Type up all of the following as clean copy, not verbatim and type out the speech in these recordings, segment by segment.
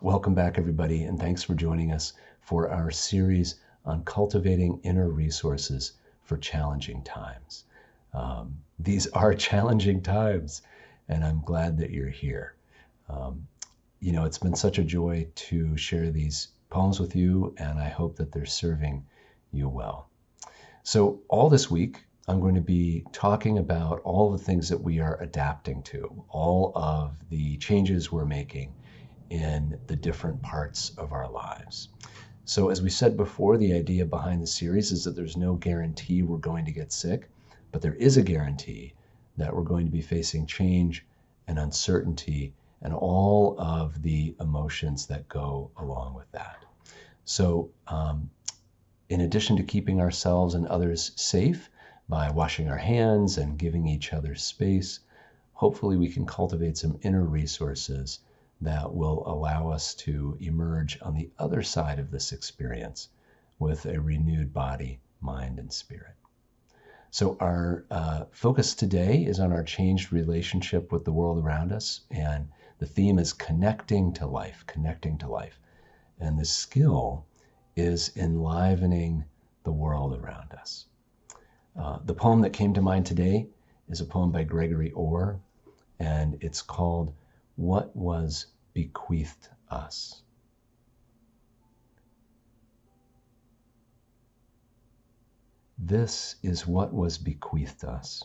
Welcome back, everybody, and thanks for joining us for our series on cultivating inner resources for challenging times. These are challenging times, and I'm glad that you're here. It's been such a joy to share these poems with you, and I hope that they're serving you well. So all this week, I'm going to be talking about all the things that we are adapting to, all of the changes we're making in the different parts of our lives. So as we said before, the idea behind the series is that there's no guarantee we're going to get sick, but there is a guarantee that we're going to be facing change and uncertainty and all of the emotions that go along with that. So in addition to keeping ourselves and others safe by washing our hands and giving each other space, hopefully we can cultivate some inner resources that will allow us to emerge on the other side of this experience with a renewed body, mind, and spirit. So our focus today is on our changed relationship with the world around us, and the theme is connecting to life, connecting to life. And the skill is enlivening the world around us. The poem that came to mind today is a poem by Gregory Orr, and it's called What Was Bequeathed Us. This is what was bequeathed us.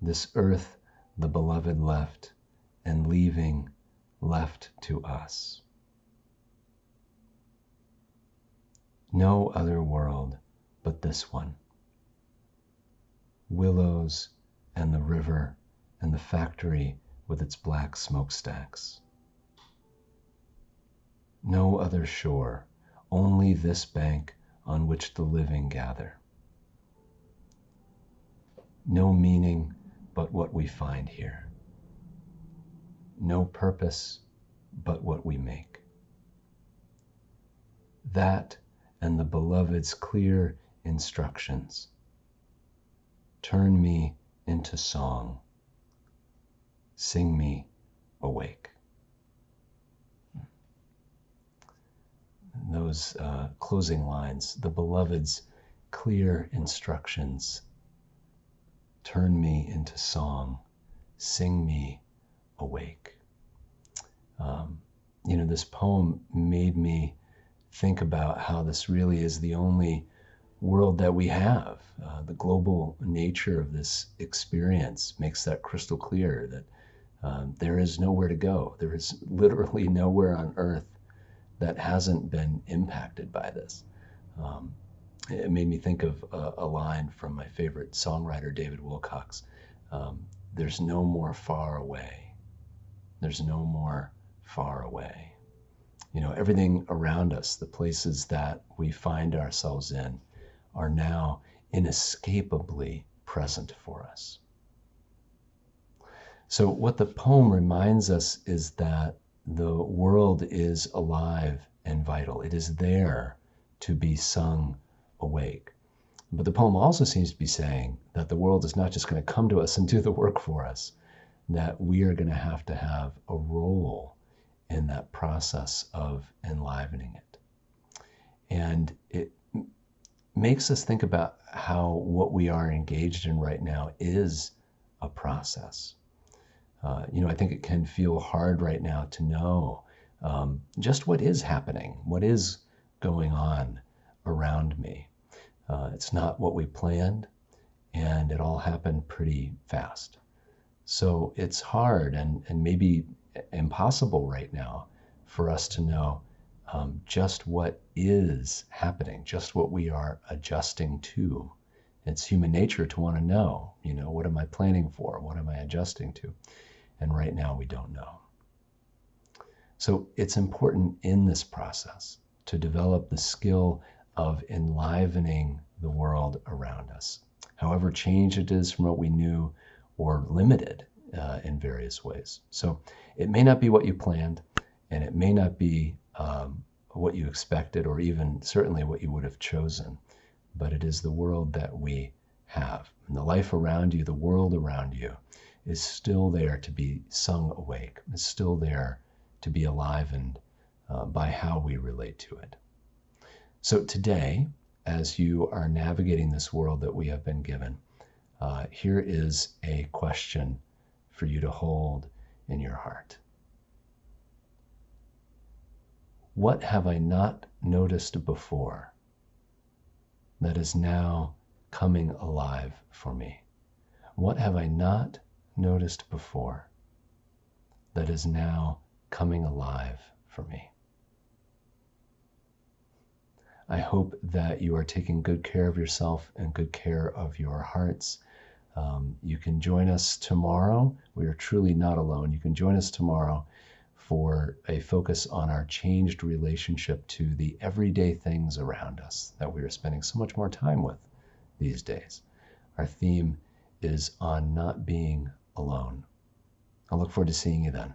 This earth the beloved left, and leaving left to us. No other world but this one. Willows and the river and the factory with its black smokestacks. No other shore, only this bank on which the living gather. No meaning but what we find here. No purpose but what we make. That and the beloved's clear instructions. Turn me into song. Sing me awake. Those closing lines, the beloved's clear instructions. Turn me into song. Sing me awake. This poem made me think about how this really is the only world that we have. The global nature of this experience makes that crystal clear that there is nowhere to go. There is literally nowhere on earth that hasn't been impacted by this. It made me think of a line from my favorite songwriter, David Wilcox. There's no more far away. There's no more far away. Everything around us, the places that we find ourselves in, are now inescapably present for us. So what the poem reminds us is that the world is alive and vital. It is there to be sung awake. But the poem also seems to be saying that the world is not just going to come to us and do the work for us, that we are going to have a role in that process of enlivening it. And it makes us think about how what we are engaged in right now is a process. I think it can feel hard right now to know just what is happening, what is going on around me. It's not what we planned, and it all happened pretty fast. So it's hard and maybe impossible right now for us to know just what is happening, just what we are adjusting to. It's human nature to want to know, what am I planning for? What am I adjusting to? And right now we don't know. So it's important in this process to develop the skill of enlivening the world around us, however changed it is from what we knew or limited in various ways. So it may not be what you planned, and it may not be what you expected, or even certainly what you would have chosen, but it is the world that we have. And the life around you, the world around you, is still there to be sung awake. It's still there to be enlivened by how we relate to it. So today, as you are navigating this world that we have been given, here is a question for you to hold in your heart. What have I not noticed before that is now coming alive for me? What have I not noticed before that is now coming alive for me? I hope that you are taking good care of yourself and good care of your hearts. You can join us tomorrow. We are truly not alone. You can join us tomorrow for a focus on our changed relationship to the everyday things around us that we are spending so much more time with these days. Our theme is on not being alone. I look forward to seeing you then.